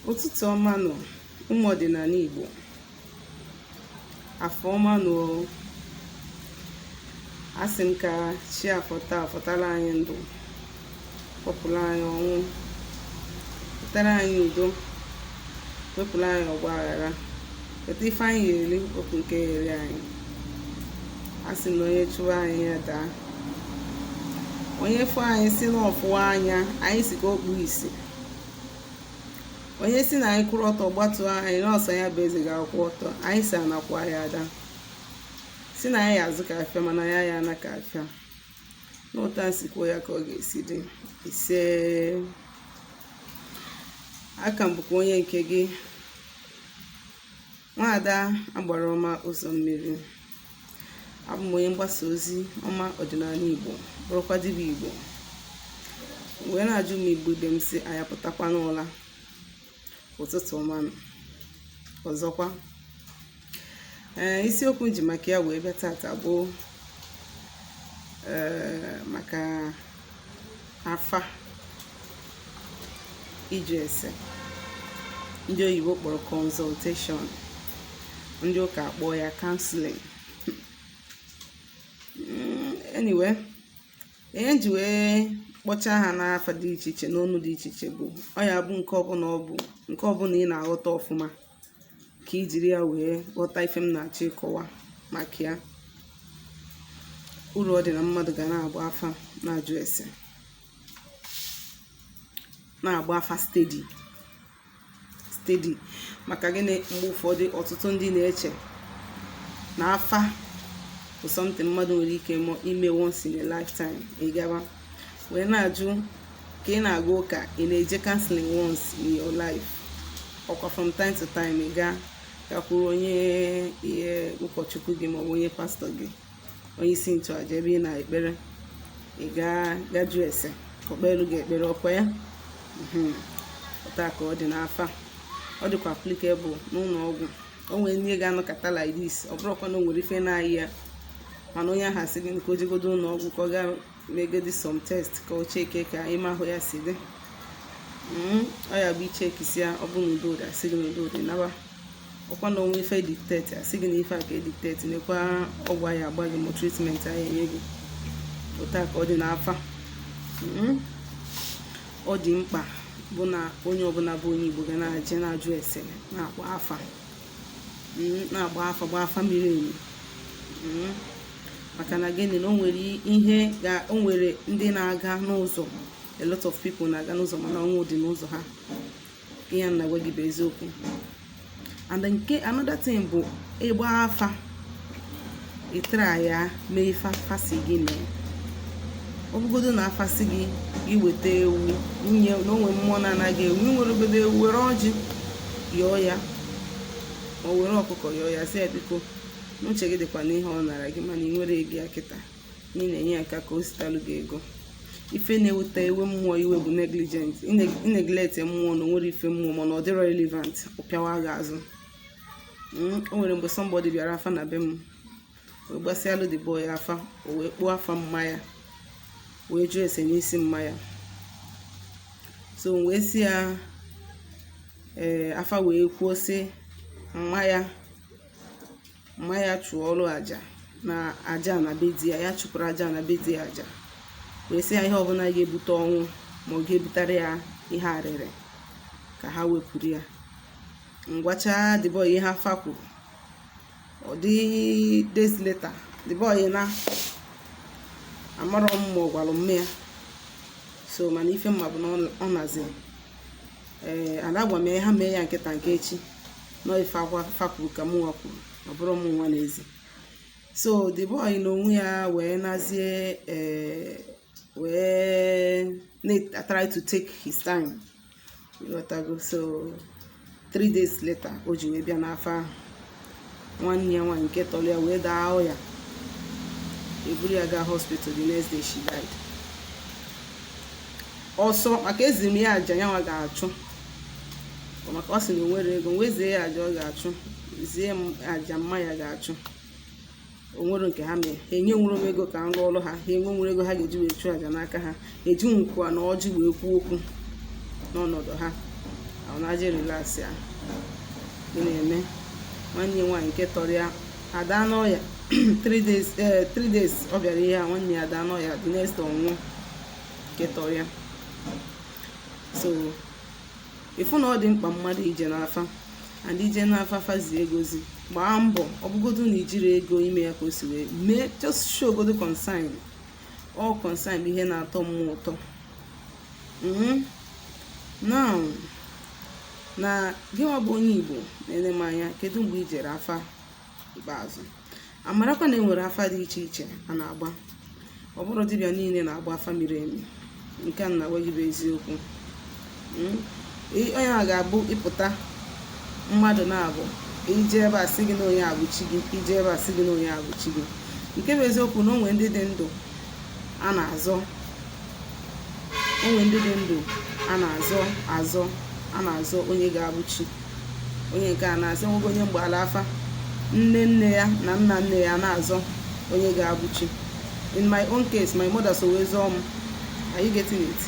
Ụtụtụ ọma nọ ụmụ ọdịnala Igbo, afọ ọma nọ. Asị m ka chi afọta afọtara anyị ndụ, kpọpụrụ anyị ọnwụ, wetara anyị udo, wepụrụ anyị ọgba aghara, weta ife anyị ga-eri, okwu nke eri anyị. Asị m na onye chụwa anyị ya daa, onye fụ anyị si n'ọfụwa anya anyị si ka o kpuo isi, onye si na anyị kwụrụ ọtọ gbatuo anyị n'ọsọ ya bụ eze ga-akwụ ọtọ, anyị si anakwa ya ada, si na anyị azụ ka afịa mana ya ya ana ka afịa. N'ụta nsikwo ya ka ọ ga-esi dị. Ise aka m bụkwa onye nke gị, nwaada agbara ọma ụzọ mmiri. Abụ m onye mgbasa ozi ọma ọdịnala Igbo, bụrụkwa dibịa Igbo. Wee na-ajụ m Igbo ibe m si anyị apụtakwa n'ụla. Ụtụtụ ọma ọzọkwa. Isiokwu m ji maka ya wee bịa tata bụ maka afa ịjụ ese, ndị oyibo kpọrọ consultation, ndị ụka akpọ ya counseling. Anyway, ihe nji wee kpọchaa ha n'afa dị iche iche n'ọnụ dị iche iche bụ ọ ya bụ nke ọbụla ị na-aghọta ọfụma ka i jiri ya wee ghọta ife m na-achọ ịkọwa maka ya. Uru ọ dị na mmadụ ga na-agba afa na-ajụ ese, na-agba afa steady maka gịnị? Mgbe ụfọdụ ọtụtụ ndị na-eche na afa bụ something mmadụ nwere ike ime once in a lifetime. Ị gaba wee na-ajụ ka ị na-aga ụka, ị na-eje counseling once in your life, ọkwa from time to time ị gakwuru onye ihe ụkọchukwu gị maọbụ onye pastọ gị, onye isi nchụaja ebe ị na-ekpere, ị ga-jụ ese ka okpelu gị ekpere, ọkwa ya. Ụta ka ọ dị n'afa. Ọ dịkwa applicable n'ụlọ ọgwụ. O nwere ndị ga-anọkọta like this, ọ bụrụkwa na o nwere ife na-ayị ya, mana onye ahụ asị gị ka o jegodo ụlọ ọgwụ ka ọ gaa megodi some test ka o cheke ka ime ahụ ya si dị. Ọ ya bụ ichekisi ya, ọ bụ na udo dị asị gị na udo dị naba. Ọkwa na onwe ife dictate asị gị na ife a ka edictate, nekwa ọgwụ anyị agba gị ma treatment anyị enye gị. Ụta ka ọ dị n'afa. Ọ dị mkpa bụ na onye ọbụla bụ onye Igbo ga na-aje na-ajụ ese, na-agba afa, gba afa miri emi. Maka na gịnị? Na o nwere ndị na-aga n'ụzọ, a lot of people na-aga n'ụzọ mana ọnwụ dị n'ụzọ ha. Ihe na-agwa gị bụ eziokwu. And nke another thing bụ ịgba afa, ịtara ya mee ife afa si gị mee. Ọ bụgodo na afa si gị iweta ewu, nwunye na onwe mmụọ na-anaghị ewu, nwere obodo ewu, were ọjị yọọ ya, ma were ọkụkọ yọọ ya, si ya biko n'uche gị dịkwa n'ihe ọ nara gị, mana ị nwere ego ya kịta, ị na-enye ya aka ka o sitalụ gị ego. Ife na-eweta ewe mmụọ iwe bụ negligent. Ineglect mmụọ na nwere ife mmụọ mana ọ dịrọ relevant, ụpịawa gị azụ. O nwere mgbe somebody bịara afa na be m, wee gbasịalụ the boy afa, o wee kpụọ afa mmanya, wee jụọ ese n'isi mmanya. So wee si ya afa wee kwuo sị mmanya chụọ ọrụ aja na aja na be di ya, ya chụpụrụ aja na be di ya aja. Wee sị ya ihe ọbụla ga-ebute ọnwụ ma ọ ga-ebutere ya ihe arịrị ka ha wepụrụ ya. Ngwacha the boy ihe afa kwuru, ọ dị days later the boy na amarọ m ma ọ gwalụ mme ya. So mana ife mma bụ na ọ nazi anagwa m ya ha mee ya nkịta nke echi, nọ ife afa kwuru ka mụnwa kwuru, ọ bụrụ m nwa n'ezi. So the boy na onwe ya wee nazie wee try to take his time. So 3 days later o ji wee bịa n'afa. Nwanne ya nwaanyị nke tọrọ ya wee daa ọya, eburu ya gaa hospital. The next day she died. Ọsọ maka eziri ya aja ya nwa ga-achụ, maka ọ sị na o nwere ego, nwezie ya aja ọ ga-achụ, zie m aja mmanya ga-achụ. O nwere nke ha mee, ha enye nwere m ego ka m rụọ ọrụ ha, ha enwe ego ha ga-eji wee chụọ aja n'aka ha, eji nkwa na ọjị wee kwuo okwu n'ọnọdụ ha. ọ na-aje relax ya. Ị na-eme nwanne nwaanyị nke tọrọ ya ada n'ọya 3 days ọ bịara ihe a nwanne ya ada n'ọya the next ọnwụ nke tọrọ ya. So ịfụ na ọ dị mkpa mmadụ ije n'afa, and ije n'afa fazie egozi, gbaa mbọ ọ bụgodu na ijiri ego ime ya ka o si wee mee, just show godo concern. All concern bụ ihe na-atọ mmụọ ụtọ. Now na gị nwa bụ onye Igbo na-ele m anya, kedu mgbe i jere afa ikpeazụ? Amarakwa na enwere afa dị iche iche a na-agba, ọ bụrụ dibịa niile na-agba afa miri emi. Nke a na-agwa gị bụ eziokwu. Onye a ga-abụ ịpụta mmadụ na-abụ ije ebe a sị gị na onye abụchi gị, ije ebe a sị gị na onye abụchi gị. Nke bụ eziokwu na onwe ndị dị ndụ a na-azọ, onwe ndị dị ndụ a na-azọ onye ga-abụchi onye nke a na-azọ. Nwoke onye mgbaala afa nne nne ya na nna nne ya na-azọ onye ga-abụchi. In my own case, my mother so wee zọọ m. Are you getting it?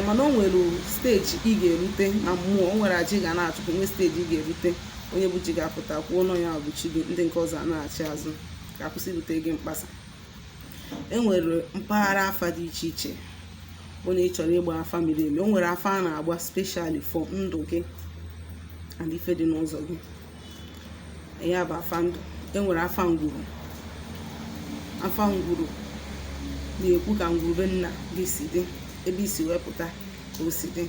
Mana o nwere steji ị ga-erute na mmụọ, o nwere aja ga na-achụpụ, nwe steji ị ga-erute onye bụ chi ga-apụta kwuo na onye abụchi gị, ndị nke ọzọ na-achị azụ ga-akwụsịrute gị mkpasa. Enwere mpaghara afa dị iche iche onye ị chọrọ ịgba afa miri emi. O nwere afa a na-agba specially for ndụ gị and ife dị n'ụzọ gị. Ya bụ afa ndụ. Enwere afa ngwuru. Afa ngwuru na-ekwu ka ngwurube nna gị si dị, ebe isi wepụta ka o si dị.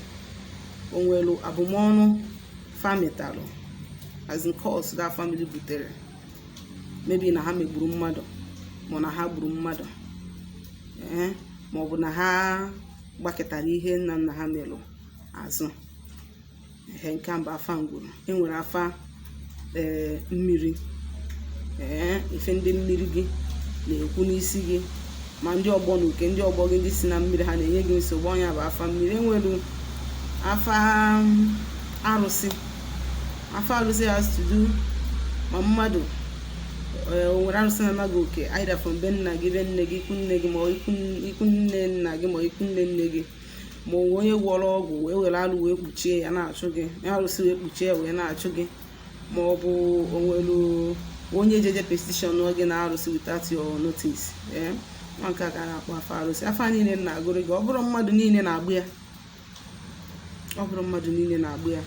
O nwere abụmọnụ famitalụ as in cause that family butere, maybe na ha megburu mmadụ, ma na ha gburu mmadụ, ma ọ bụ na ha gbakọtara ihe nna nna ha melụ azụ. Nke a bụ afa ngwuru. Enwere afa mmiri. Ife ndị mmiri gị na-ekwu n'isi gị, ma ndị ọgbọ na uke ndị ọgbọ gị ndị si na mmiri ha na-enye gị nsogbu, ọnya bụ afa mmiri. Enwere afa arụsị. Afa arụsị has to do ma mmadụ o nwere arụsị na-anaghị oke, either from be nna gị, be nne gị, ikwu nne gị, ma ikwu nne nna gị, ma ikwu nne nne gị, ma onye gwọrọ ọgwụ wee were alụ wee kpuchie ya na-achụ gị, arụsị wee kpuchie wee na-achụ gị, ma ọ bụ o nwere onye jeje petition n'oge na arụsị without your notice. Nke a ka na-akpọ afa arụsị. Afa niile na-agụrụ gị, ọ bụrụ mmadụ niile na-agbụ ya, ọ bụrụ mmadụ niile na-agbụ ya,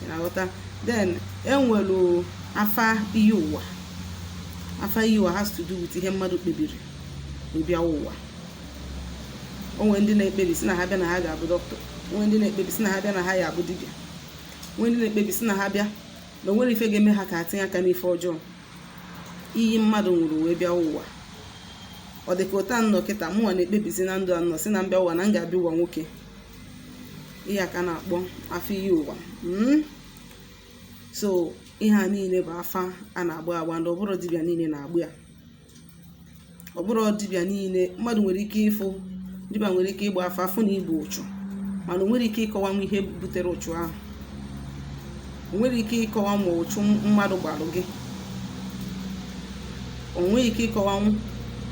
ị na-aghọta. Then enwere afa iyi ụwa. Afa iyi ụwa has to do with ihe mmadụ kpebiri ịbịa ụwa. Onwe ndị na-ekpebi si na ha bịa na ha ga-abụ dọkịta, onwe ndị na-ekpebi si na ha bịa na ha ya abụ dibịa, onwe ndị na-ekpebi si na ha bịa na onwere ife ga-eme ha ka tinye aka n'ife ọjọọ. Iyi mmadụ nwụrụ wee bịa ụwa. Ọ dị ka ụta nnọ kịta mụnwa na-ekpebizi na ndụ anọ si na mbịa ụwa na m ga-abịa ụwa nwoke. Ihe aka na-akpọ afọ iyi ụwa. So ihe a niile bụ afa a na-agba agba, ndị ọ bụrụ dibịa niile na-agbụ ya. Ọ bụrụ dibịa niile mmadụ nwere ike ịfụ, dibịa nwere ike ịgba afa afụ na igbu ụchụ, mana o nwere ike ịkọwanwu ihe butere ụchụ ahụ. O nwere ike ịkọwa ma ụchụ mmadụ gbalụ gị, o nwere ike ịkọwanwu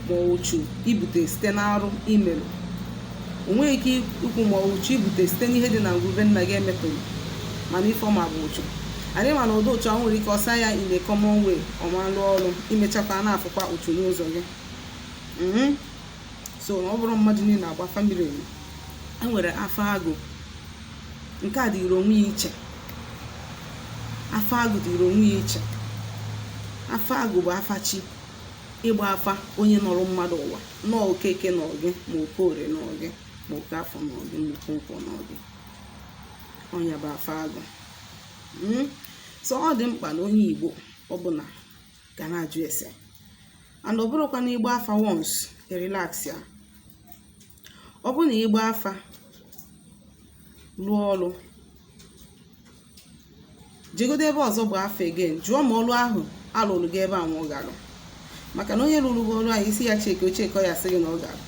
ma ụchụ ibute site n'arụ imelụ, o nwere ike ikwu ma ụchụ ibute site n'ihe dị na ngwurube nna gị emetụrụ, mana ife ọma bụ ụchụ. Anyị ma na ụdị ụchụ ahụ nwere ike ọsa ya in a common way, ọma lụọ ọrụ imechakwa na-afụkwa ụchụ n'ụzọ gị. So ọ bụrụ mmadụ niile na-agba family emi. Enwere afa agụ. Nke a dịrị onwe ya iche. Afa agụ dịrị onwe ya iche. Afa agụ bụ afa chi. Ịgba afa onye nọrọ mmadụ ụwa, nọọ okeke nọ gị, ma okorie nọ gị, ma oke afọ nọ gị, ma oke nkwọ nọ gị. Onye bụ afa agụ. So ọ dị mkpa na onye Igbo ọbụla ga na-ajụ ese, and ọ bụrụkwa na ịgba afa once relax ya. Ọ bụ na ịgba afa lụọ ọrụ, jegodo ebe ọzọ bụ afa again, jụọ ma ọrụ ahụ alụrụ gị ebe ahụ ọ ga-alụ. Maka na onye lụrụ gị ọrụ ahụ isi ya cheke ya sị gị na ọ ga-alụ.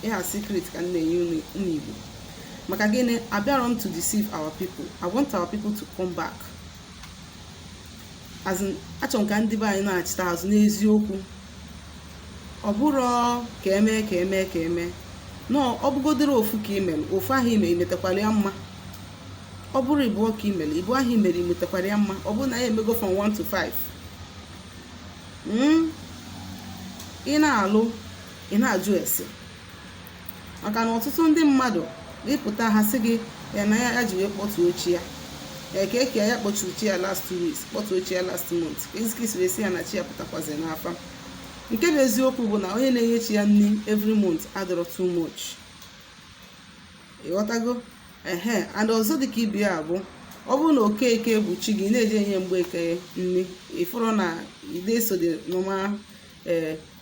Ịha secret ka m na-enye unu Igbo. Maka gịnị? Abịarọ m to deceive our people. I want our people to come back. As in, achọ m ka ndị be anyị na-achịta azụ n'eziokwu. Ọ bụrụ ka eme. No, ọ bụgodoro ofu ka imelu, ofu ahụ ime imetakwala ya mma. ọ bụrụ ịbụọ ka imere ịbụ ahụ imere imetakwara ya mma, ọ bụrụ na ya emego from 1 to 5. Ị na-alụ ị na-ajụ ese, maka na ọtụtụ ndị mmadụ ịpụta ha sị gị ya na ya ji wee kpọtuo chi ya, ka eke ya kpọtụ chi ya last 2 weeks, kpọtuo chi ya last month, ka ezikisi wee sị ya na chi ya pụtakwazi n'afa. Nke bụ eziokwu bụ na onye na-enye chi ya nri every month adọrọ too much. Ịghọtago? And ọzọ dịka ibe ya bụ, ọ bụrụ na Okeke bụ chi gị na-eje enye Mgbeke nri, ịfụrụ na ide so dị normal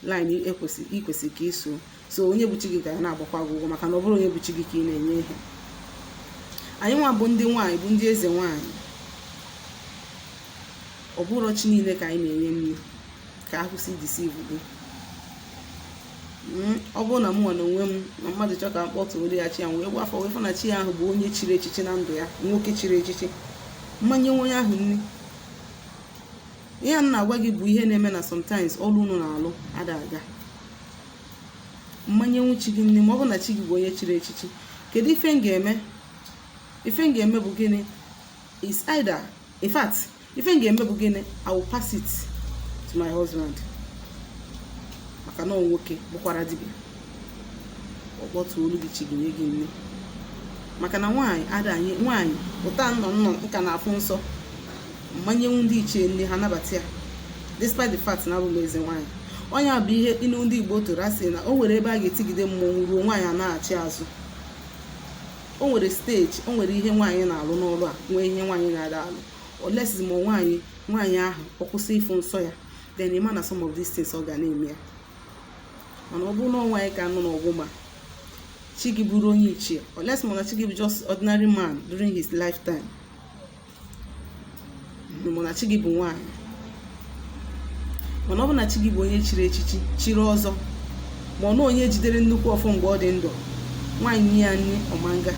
line ikwesị ka iso, so onye bụ chi gị ga na-agbakwa gị ụgwọ, maka na ọ bụrụ onye bụ chi gị ka ị na-enye ihe. Anyị nwa bụ ndị nwaanyị, bụ ndị eze nwaanyị, ọ bụrụ chi niile ka anyị na-enye nri, ka akwụsị deceive gị. Ọ bụrụ na m nwa na onwe m na mmadụ chọọ ka mkpọtụrụ ya chi ya wee gwa afọ wee fụ na chi ya ahụ bụ onye chiri echichi na ndụ ya, nwoke chiri echichi, mmanye onye ahụ nri. Ihe m na-agwa gị bụ ihe na-eme na sometimes ọrụ unu na-alụ ada aga. Mmanye nwuchi gị nri ma ọ bụ na chi gị bụ onye chiri echichi. Kedu ife m ga-eme? Ife m ga-eme bụ gịnị? Is either, in fact, ife m ga-eme bụ gịnị? I will pass it to my husband, maka na nwoke bụkwara dibịa. Ọkpọtụ olu gị chi gị nye gị nri, maka na nwaanyị adanye nwaanyị ụta nnọ nka na-afụ nsọ. Mmanyenwu ndị ichie nri ha nabata ya despite the fact na abụghị eze nwaanyị. Onye bụ ihe ịnụ ndị Igbo tụrụ asị na o nwere ebe a ga-etigide mmọnwụ ruo nwaanyị a na-achị azụ. O nwere steji, o nwere ihe nwaanyị na-alụ n'ụlọ a, nwee ihe nwaanyị na-ada alụ. Olesizi ma nwaanyị ahụ ọ kwụsị ịfụ nsọ ya, then ịma na some of these things ọ ga na-eme ya. Mana ọ bụrụ na nwaanyị ka nọ n'ọgbụgba, chi gị bụrụ onye ichie, olesi ma na chi gị bụ just ordinary man during his lifetime, mana chi gị bụ nwaanyị, mana ọ bụ na chi gị bụ onye chiri echichi, chiri ọzọ, ma ọ na onye jidere nnukwu ọfọ mgbe ọ dị ndụ, nwaanyị ya nri ọmanga.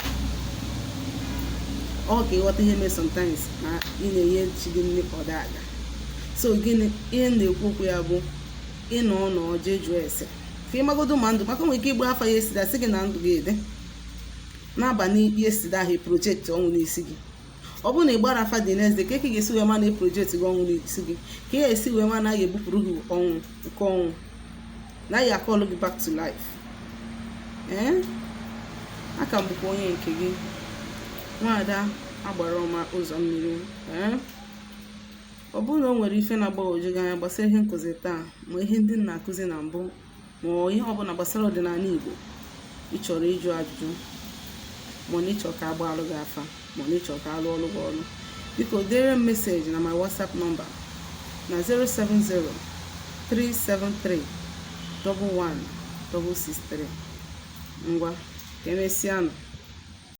Ọ ka ịghọta ihe mee sometimes na ị na-enye chi gị nri ọdaga. So gịnị ihe m na-ekwu okwu ya bụ ịnọ jee jụọ ese ka ịmagodo ma ndụ, maka nwere ike igbu afa ya esida sị gị na ndụ gị ede n'abalị ihe esida ahụ projekti ọnwụ n'isi gị. Ọ bụrụ na ị gbara afa dị next day, ka ị ga-esi wee ma na projekti gị ọnwụ n'isi gị, ka ị ga-esi wee ma na a ga-ebupụrụ gị ọnwụ nke ọnwụ, na ya akọlụ gị back to life. Aka m bụkwa onye nke gị, Nwaada Agbara Ọma Ụzọ Mmiri. Ọ bụrụ na o nwere ife na-agbagwoju gị anya gbasara ihe nkụzi taa, ma ihe ndị na-akụzi na mbụ, ma ihe ọbụla gbasara ọdịnala Igbo ị chọrọ ịjụ ajụjụ, ma na ịchọ ka agbalụ gị afa, ma na ịchọ ka alụ ọlụ gị ọlụ, biko dere m meseji na my WhatsApp nọmba na 070-373-11663. Ngwa ka emesịanụ.